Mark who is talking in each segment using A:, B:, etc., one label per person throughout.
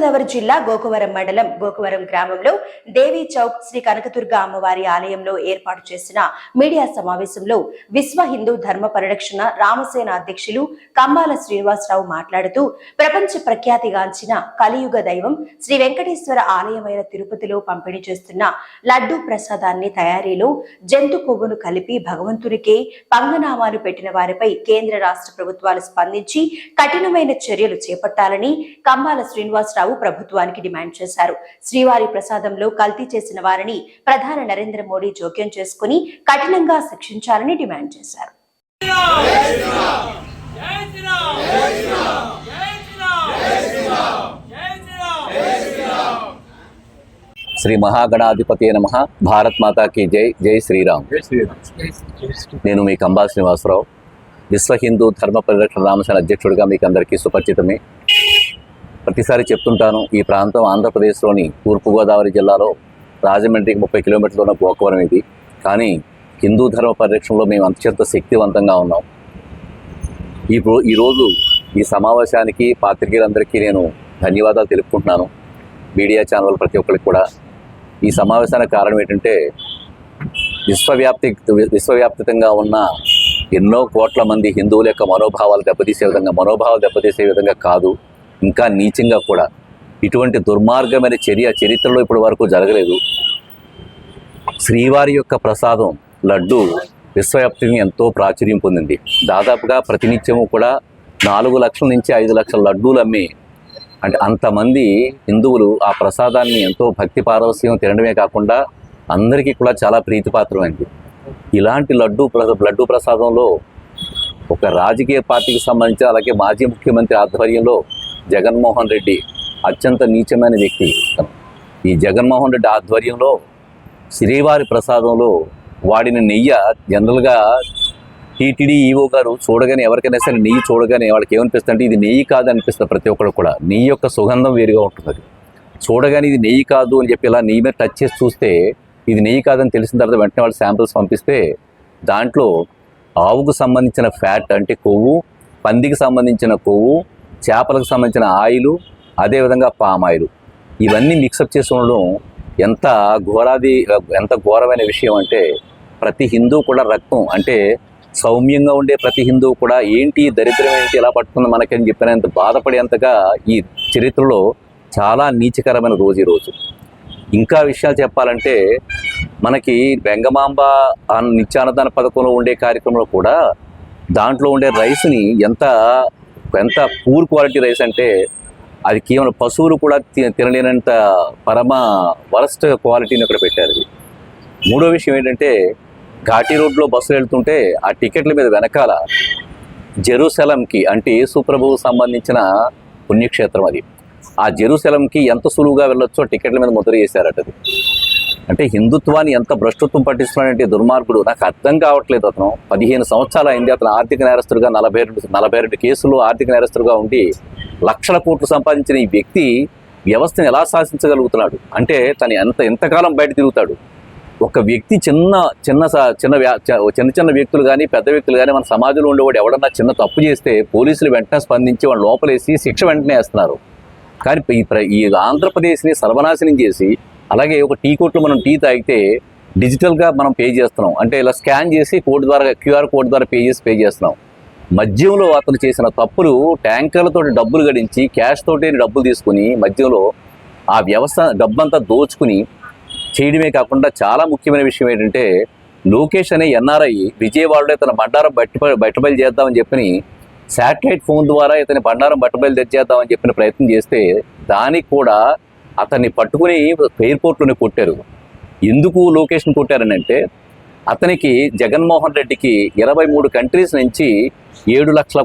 A: తూర్పుగోదావరి జిల్లా గోకవరం మండలం గోకవరం గ్రామంలో దేవీ చౌక్ శ్రీ కనకదుర్గ అమ్మవారి ఆలయంలో ఏర్పాటు చేసిన మీడియా సమావేశంలో విశ్వ హిందూ ధర్మ పరిరక్షణ రామసేన అధ్యక్షులు కంబాల శ్రీనివాసరావు మాట్లాడుతూ ప్రపంచ ప్రఖ్యాతిగాంచిన కలియుగ దైవం శ్రీ వెంకటేశ్వర ఆలయమైన తిరుపతిలో పంపిణీ చేస్తున్న లడ్డూ ప్రసాదాన్ని తయారీలో జంతు కొవ్వును కలిపి భగవంతునికే పంగనామాలు పెట్టిన వారిపై కేంద్ర రాష్ట్ర ప్రభుత్వాలు స్పందించి కఠినమైన చర్యలు చేపట్టాలని కంబాల శ్రీనివాసరావు ప్రభుత్వానికి డిమాండ్ చేశారు. శ్రీవారి ప్రసాదంలో కల్తీ చేసిన వారిని ప్రధాని నరేంద్ర మోడీ జోక్యం చేసుకుని కఠినంగా శిక్షించాలని డిమాండ్ చేశారు.
B: శ్రీ మహాగణాధిపతి నమః. భారత్ మాతాకి జై. జై శ్రీరామ్. నేను మీ కంబాల శ్రీనివాసరావు, విశ్వ హిందూ ధర్మ పరిరక్షణ రామసేన అధ్యక్షుడిగా మీకు అందరికీ సుపరిచితమే. ప్రతిసారి చెప్తుంటాను, ఈ ప్రాంతం ఆంధ్రప్రదేశ్లోని తూర్పుగోదావరి జిల్లాలో రాజమండ్రికి 30 కిలోమీటర్ల ఉన్న గోకవరం ఇది. కానీ హిందూ ధర్మ పరిరక్షణలో మేము అత్యంత శక్తివంతంగా ఉన్నాం. ఈరోజు ఈ సమావేశానికి పాత్రికేయులందరికీ నేను ధన్యవాదాలు తెలుపుకుంటున్నాను. మీడియా ఛానల్ ప్రతి ఒక్కరికి కూడా. ఈ సమావేశానికి కారణం ఏంటంటే విశ్వవ్యాప్తంగా ఉన్న ఎన్నో కోట్ల మంది హిందువుల యొక్క మనోభావాలు దెబ్బతీసే విధంగా కాదు, ఇంకా నీచంగా కూడా ఇటువంటి దుర్మార్గమైన చరిత్రలో ఇప్పటి వరకు జరగలేదు. శ్రీవారి యొక్క ప్రసాదం లడ్డు విశ్వవ్యాప్తంగా ఎంతో ప్రాచుర్యం పొందింది. దాదాపుగా ప్రతినిత్యము కూడా 4 లక్షల నుంచి 5 లక్షల లడ్డూలు అమ్మి, అంటే అంతమంది హిందువులు ఆ ప్రసాదాన్ని ఎంతో భక్తి పారవస్యం తినడమే కాకుండా అందరికీ కూడా చాలా ప్రీతిపాత్రమైంది. ఇలాంటి లడ్డూ ప్రసాదంలో ఒక రాజకీయ పార్టీకి సంబంధించి, అలాగే మాజీ ముఖ్యమంత్రి ఆధ్వర్యంలో జగన్మోహన్ రెడ్డి అత్యంత నీచమైన వ్యక్తి. ఈ జగన్మోహన్ రెడ్డి ఆధ్వర్యంలో శ్రీవారి ప్రసాదంలో వాడిన నెయ్యి జనరల్గా టీటీడీ ఈవో గారు చూడగానే, ఎవరికైనా సరే నెయ్యి చూడగానే వాళ్ళకి ఏమనిపిస్తుంది అంటే ఇది నెయ్యి కాదు అనిపిస్తుంది. ప్రతి ఒక్కరు కూడా నెయ్యి యొక్క సుగంధం వేరుగా ఉంటుంది. చూడగానే ఇది నెయ్యి కాదు అని చెప్పి ఇలా నెయ్యి మీద టచ్ చేసి చూస్తే ఇది నెయ్యి కాదని తెలిసిన తర్వాత వెంటనే వాళ్ళు శాంపిల్స్ పంపిస్తే దాంట్లో ఆవుకు సంబంధించిన ఫ్యాట్ అంటే కొవ్వు, పందికి సంబంధించిన కొవ్వు, చేపలకు సంబంధించిన ఆయిలు, అదేవిధంగా పామాయిలు ఇవన్నీ మిక్సప్ చేసి ఉండడం ఎంత ఘోరమైన విషయం అంటే ప్రతి హిందూ కూడా రక్తం అంటే సౌమ్యంగా ఉండే ప్రతి హిందువు కూడా ఏంటి దరిద్రం ఏంటి ఎలా పట్టుకుంది మనకని చెప్పినంత బాధపడేంతగా ఈ చరిత్రలో చాలా నీచకరమైన రోజు ఈరోజు. ఇంకా విషయాలు చెప్పాలంటే మనకి వెంగమాంబ నిత్యాన్నదాన పథకంలో ఉండే కార్యక్రమంలో కూడా దాంట్లో ఉండే రైస్ని ఎంత పూర్ క్వాలిటీ రైస్ అంటే అది కేవలం పశువులు కూడా తినలేనంత పరమ వరస్ట్ క్వాలిటీని అక్కడ పెట్టారు. మూడో విషయం ఏంటంటే ఘాటీ రోడ్లో బస్సులు వెళ్తుంటే ఆ టికెట్ల మీద వెనకాల జెరూసలంకి అంటే యేసుప్రభువుకు సంబంధించిన పుణ్యక్షేత్రం అది. ఆ జెరూసలంకి ఎంత సులువుగా వెళ్ళొచ్చో టికెట్ల మీద ముద్ర చేశారట. అంటే హిందుత్వాన్ని ఎంత భ్రష్టత్వం పట్టిస్తున్నాడంటే దుర్మార్గుడు. నాకు అర్థం కావట్లేదు. అతను 15 సంవత్సరాలు అయింది. అతను ఆర్థిక నేరస్తుడిగా 42 కేసులు ఆర్థిక నేరస్తుడిగా ఉండి లక్షల కోట్లు సంపాదించిన ఈ వ్యక్తి వ్యవస్థను ఎలా శాసించగలుగుతున్నాడు అంటే తను ఎంతకాలం బయట తిరుగుతాడు. ఒక వ్యక్తి చిన్న వ్యక్తులు కానీ పెద్ద వ్యక్తులు కానీ మన సమాజంలో ఉండేవాడు ఎవడన్నా చిన్న తప్పు చేస్తే పోలీసులు వెంటనే స్పందించి వాళ్ళు లోపలేసి శిక్ష వెంటనే వేస్తున్నారు. కానీ ఈ ఆంధ్రప్రదేశ్ని సర్వనాశనం చేసి, అలాగే ఒక టీ కొట్లు మనం టీ తాగితే డిజిటల్గా మనం పే చేస్తున్నాం, అంటే ఇలా స్కాన్ చేసి క్యూఆర్ కోడ్ ద్వారా పే చేస్తున్నాం. మద్యంలో అతను చేసిన తప్పులు ట్యాంకర్లతో డబ్బులు గడించి క్యాష్ తోటి డబ్బులు తీసుకుని మద్యంలో ఆ వ్యవస్థ డబ్బంతా దోచుకుని చేయడమే కాకుండా చాలా ముఖ్యమైన విషయం ఏంటంటే లోకేష్ అనే ఎన్ఆర్ఐ విజయవాడలో తన బండారం బయటబయలు చేద్దామని చెప్పని శాటిలైట్ ఫోన్ ద్వారా ఇతని బండారం బట్టబయలు తెచ్చేద్దామని చెప్పిన ప్రయత్నం చేస్తే దానికి కూడా అతన్ని పట్టుకుని ఎయిర్పోర్ట్లోనే కొట్టారు. ఎందుకు లోకేష్ని కొట్టారని అంటే అతనికి జగన్మోహన్ రెడ్డికి 23 కంట్రీస్ నుంచి 7 లక్షల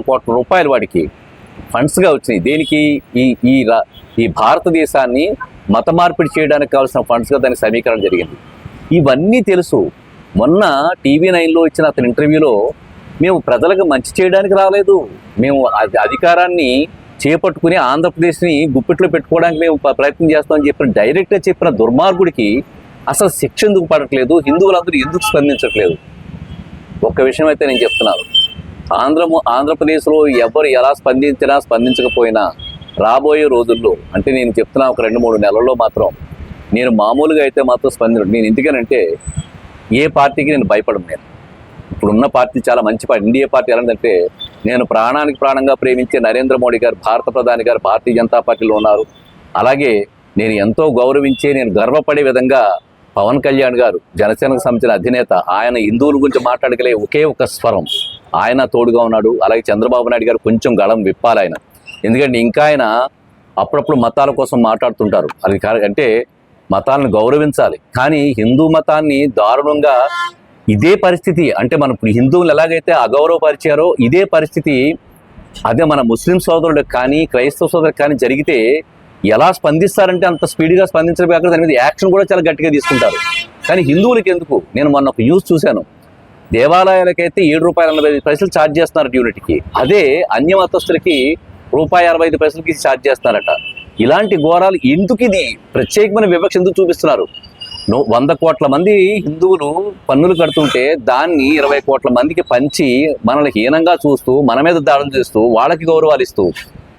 B: కోట్ల రూపాయలు వాడికి ఫండ్స్గా వచ్చినాయి. దేనికి? ఈ భారతదేశాన్ని మత మార్పిడి చేయడానికి కావాల్సిన ఫండ్స్గా దానికి సమీకరణ జరిగింది. ఇవన్నీ తెలుసు. మొన్న TV9లో ఇచ్చిన అతని ఇంటర్వ్యూలో మేము ప్రజలకు మంచి చేయడానికి రాలేదు, మేము అధికారాన్ని చేపట్టుకుని ఆంధ్రప్రదేశ్ని గుప్పిట్లో పెట్టుకోవడానికి మేము ప్రయత్నం చేస్తామని చెప్పిన డైరెక్ట్గా చెప్పిన దుర్మార్గుడికి అసలు శిక్ష ఎందుకు పడట్లేదు? హిందువులందరూ ఎందుకు స్పందించట్లేదు? ఒక్క విషయం అయితే నేను చెప్తున్నాను, ఆంధ్రప్రదేశ్లో ఎవరు ఎలా స్పందించినా స్పందించకపోయినా రాబోయే రోజుల్లో అంటే నేను చెప్తున్నా ఒక 2-3 నెలల్లో మాత్రం నేను మామూలుగా అయితే మాత్రం నేను ఎందుకనంటే ఏ పార్టీకి నేను భయపడను. నేను ఇప్పుడున్న పార్టీ చాలా మంచి పార్టీ. ఇండియా పార్టీ ఎలాంటిదంటే నేను ప్రాణానికి ప్రాణంగా ప్రేమించే నరేంద్ర మోడీ గారు, భారత ప్రధాని గారు భారతీయ జనతా పార్టీలో ఉన్నారు. అలాగే నేను ఎంతో గౌరవించే, నేను గర్వపడే విధంగా పవన్ కళ్యాణ్ గారు జనసేనకు సంబంధించిన అధినేత, ఆయన హిందువుల గురించి మాట్లాడగలే ఒకే ఒక స్వరం, ఆయన తోడుగా ఉన్నాడు. అలాగే చంద్రబాబు నాయుడు గారు కొంచెం గళం విప్పాలి ఆయన, ఎందుకంటే ఇంకా ఆయన అప్పుడప్పుడు మతాల కోసం మాట్లాడుతుంటారు. అది అంటే మతాలను గౌరవించాలి, కానీ హిందూ మతాన్ని దారుణంగా ఇదే పరిస్థితి అంటే మనం ఇప్పుడు హిందువులు ఎలాగైతే అగౌరవపరిచారో ఇదే పరిస్థితి అదే మన ముస్లిం సోదరులకు కానీ క్రైస్తవ సోదరులకు కానీ జరిగితే ఎలా స్పందిస్తారంటే అంత స్పీడ్గా స్పందించడం కాకుండా దాని మీద యాక్షన్ కూడా చాలా గట్టిగా తీసుకుంటారు. కానీ హిందువులకి ఎందుకు? నేను మొన్న ఒక న్యూస్ చూశాను, దేవాలయాలకైతే ₹7.45 ఛార్జ్ చేస్తున్నారు యూనిట్కి, అదే అన్యమతస్తులకి ₹1.65 ఛార్జ్ చేస్తున్నారట. ఇలాంటి ఘోరాలు ఎందుకు? ఇది ప్రత్యేకమైన వివక్ష ఎందుకు చూపిస్తున్నారు? 100 కోట్ల మంది హిందువులు పన్నులు కడుతుంటే దాన్ని 20 కోట్ల మందికి పంచి మనల్ని హీనంగా చూస్తూ మన మీద దాడులు చేస్తూ వాళ్ళకి గౌరవాలు ఇస్తూ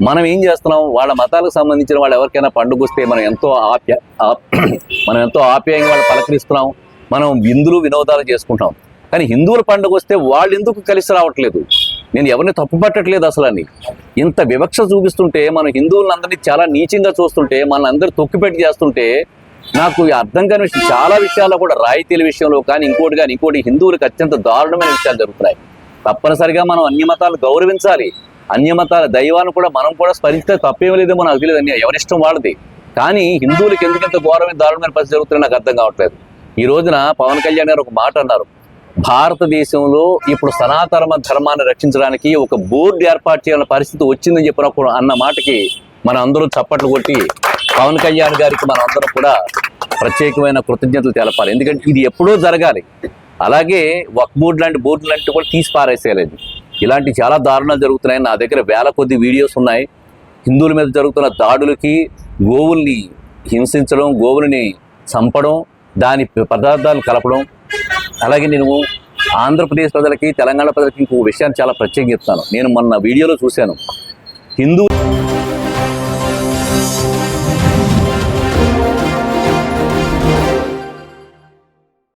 B: మనం ఏం చేస్తున్నాం? వాళ్ళ మతాలకు సంబంధించిన వాళ్ళు ఎవరికైనా పండుగ వస్తే మనం ఎంతో ఆప్యాయంగా వాళ్ళు పలకరిస్తున్నాం, మనం విందులు వినోదాలు చేసుకుంటాం. కానీ హిందువుల పండుగ వస్తే వాళ్ళు ఎందుకు కలిసి రావట్లేదు? నేను ఎవరిని తప్పు పట్టట్లేదు అసలు అని. ఇంత వివక్ష చూపిస్తుంటే మనం హిందువులందరినీ చాలా నీచంగా చూస్తుంటే మన అందరూ తొక్కిపెట్టి చేస్తుంటే నాకు అర్థం కాని విషయం, చాలా విషయాల్లో కూడా రాయితీల విషయంలో కానీ ఇంకోటి హిందువులకు అత్యంత దారుణమైన విషయాలు జరుగుతున్నాయి. తప్పనిసరిగా మనం అన్ని మతాలు గౌరవించాలి, అన్య మతాల దైవాన్ని కూడా మనం కూడా స్మరిస్తే తప్పేం లేదేమో నాకు తెలియదు, ఎవరిష్టం వాళ్ళది. కానీ హిందువులకు ఎందుకంత ఘోరమైన దారుణమైన పరిస్థితి జరుగుతుందో నాకు అర్థం కావట్లేదు. ఈ రోజున పవన్ కళ్యాణ్ గారు ఒక మాట అన్నారు, భారతదేశంలో ఇప్పుడు సనాతన ధర్మాన్ని రక్షించడానికి ఒక బోర్డు ఏర్పాటు చేయాలన్న పరిస్థితి వచ్చిందని చెప్పినప్పుడు అన్న మాటకి మనం అందరూ చప్పట్లు కొట్టి పవన్ కళ్యాణ్ గారికి మనం అందరం కూడా ప్రత్యేకమైన కృతజ్ఞతలు తెలపాలి. ఎందుకంటే ఇది ఎప్పుడో జరగాలి. అలాగే వక్ఫ్ బోర్డు లాంటి బోర్డు లాంటివి కూడా తీసి పారేసేయలేదు. ఇలాంటి చాలా దారుణాలు జరుగుతున్నాయి. నా దగ్గర వేల కొద్ది వీడియోస్ ఉన్నాయి. హిందువుల మీద జరుగుతున్న దాడులకి, గోవుల్ని హింసించడం, గోవుల్ని చంపడం, దాని పదార్థాలు కలపడం. అలాగే నేను ఆంధ్రప్రదేశ్ ప్రజలకి, తెలంగాణ ప్రజలకి ఇంకో విషయాన్ని చాలా ప్రత్యేకంగా చెప్తాను. నేను మొన్న వీడియోలో చూశాను, హిందూ